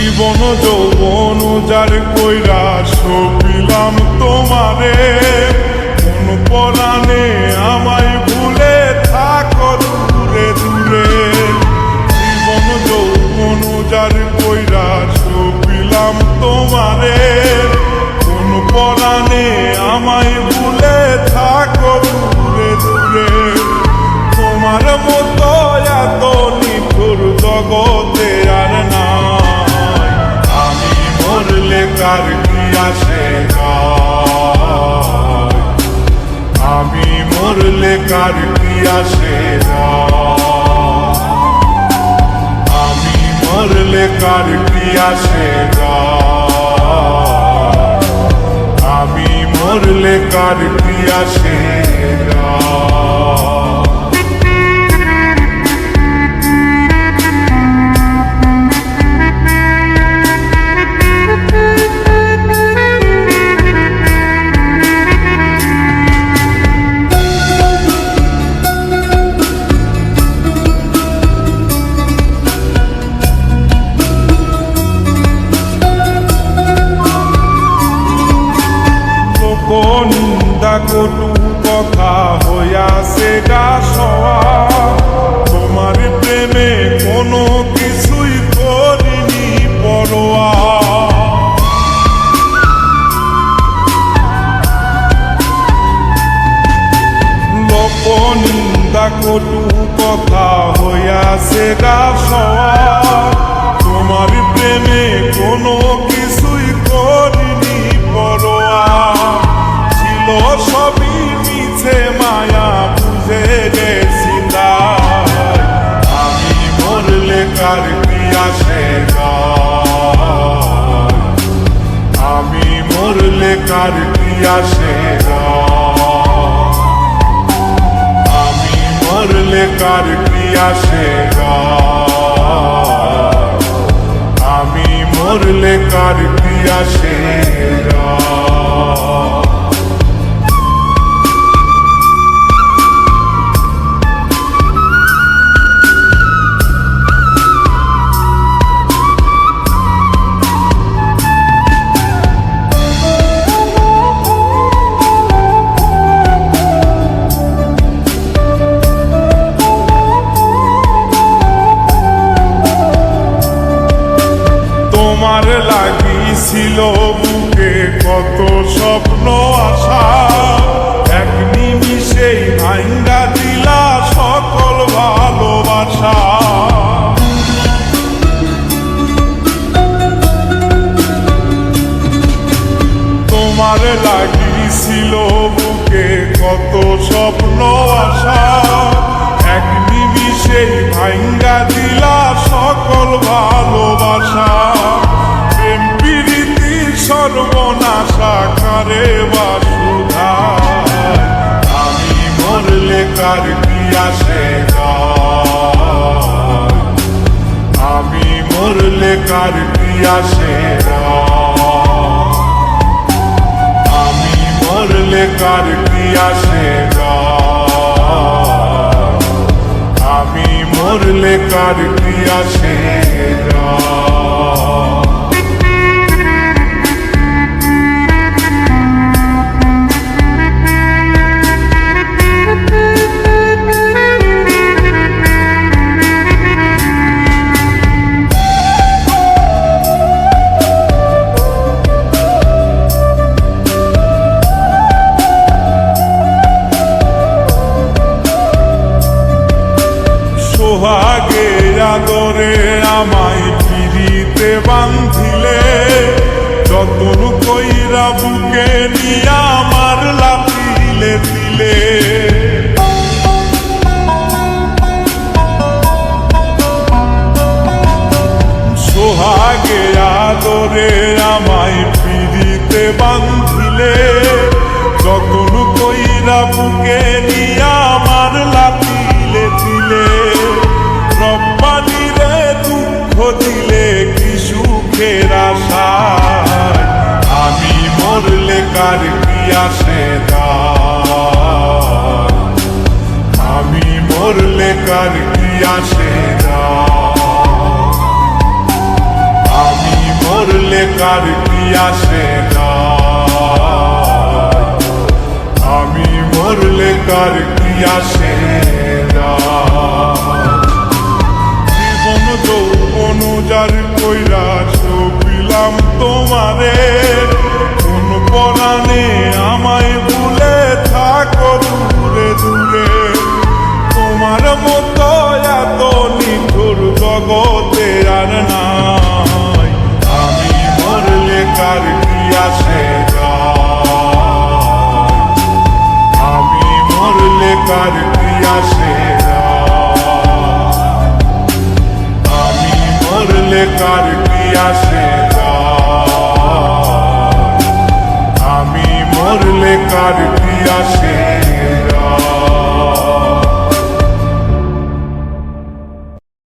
জীবন যৌবন যার কইরা সপিলাম তোমারে, কোন পরাণে আমায় ভুলে থাকো দূরে দূরে। জীবন যৌবন যার কইরা সপিলাম তোমারে, কোন পরাণে আমায় ভুলে থাকো দূরে দূরে। তোমার মতো এত নিঠুর জগতে আর নাই, আমি মরলে কার কি আসে যায়, আমি মরলে কার কি আসে যায়, আমি মরলে কার কি আসে যায়, আমি মরলে কার কি আসে যায়। নিন্দা কটু কথা হইয়াছে গা সওয়া, তোমার প্রেমে কোনো কিছুই করিনি পরোয়া। লোক নিন্দা কটু কথা হইয়াছে গা সওয়া, তোমার প্রেমে কোনো কিছুই করিনি পরোয়া। সবই মিছে মায়া বুঝে গেছি তাই, আমি মরলে কার কি আসে যায়, আমি মরলে কার কি আসে যায়, আমি মরলে কার কি আসে যায়, আমি মরলে কার কি আসে যায়। তোমার লাগিছিল বুকে কত স্বপ্ন আশা, এক নিমিষেই ভাঙ্গা দিলা সকল ভালোবাসা। তোমার লাগিছিল বুকে কত স্বপ্ন আশা, এক নিমিষেই ভাঙ্গা দিলা সকল ভালোবাসা। প্রেম প্রীতি সর্বনাশা করে বাসুধায়, আমি মরলে কার কি আসে যায়, আমি মরলে কার কি আসে যায়, আমি মরলে কার কি আসে যায়, আমি মরলে কার কি আসে যায়। সোহাগে আদরে আমায় পিরিতে বান্ধিলে, যতন কইরা বুকে নিয়া আমার লাথিলে দিলে। সোহাগে আদরে আমায় পিরিতে বান্ধিলে, যতন কইরা বুকে নিয়া আমার লাথিলে দিলে। রব্বানিরে দুঃখ দিলে কি সুখের আশায়, আমি মরলে কার কি আসে যায়, আমি মরলে কার কি আসে যায়, আমি কার কি আসে যায়, আমি মরলে কার কি আসে যায়। জীবন যৌবন উজাড় কইরা সপিলাম তোমারে, কোন পরাণে আমায় ভুলে থাকো দূরে দূরে। তোমার মতো এত নিঠুর জগতে আর নাই, আমি মরলে কার কি আসে যায়, আমি মরলে কার কি আসে যায়, আমি মরলে কার কি আসে যায়, আমি মরলে কার কি আসে।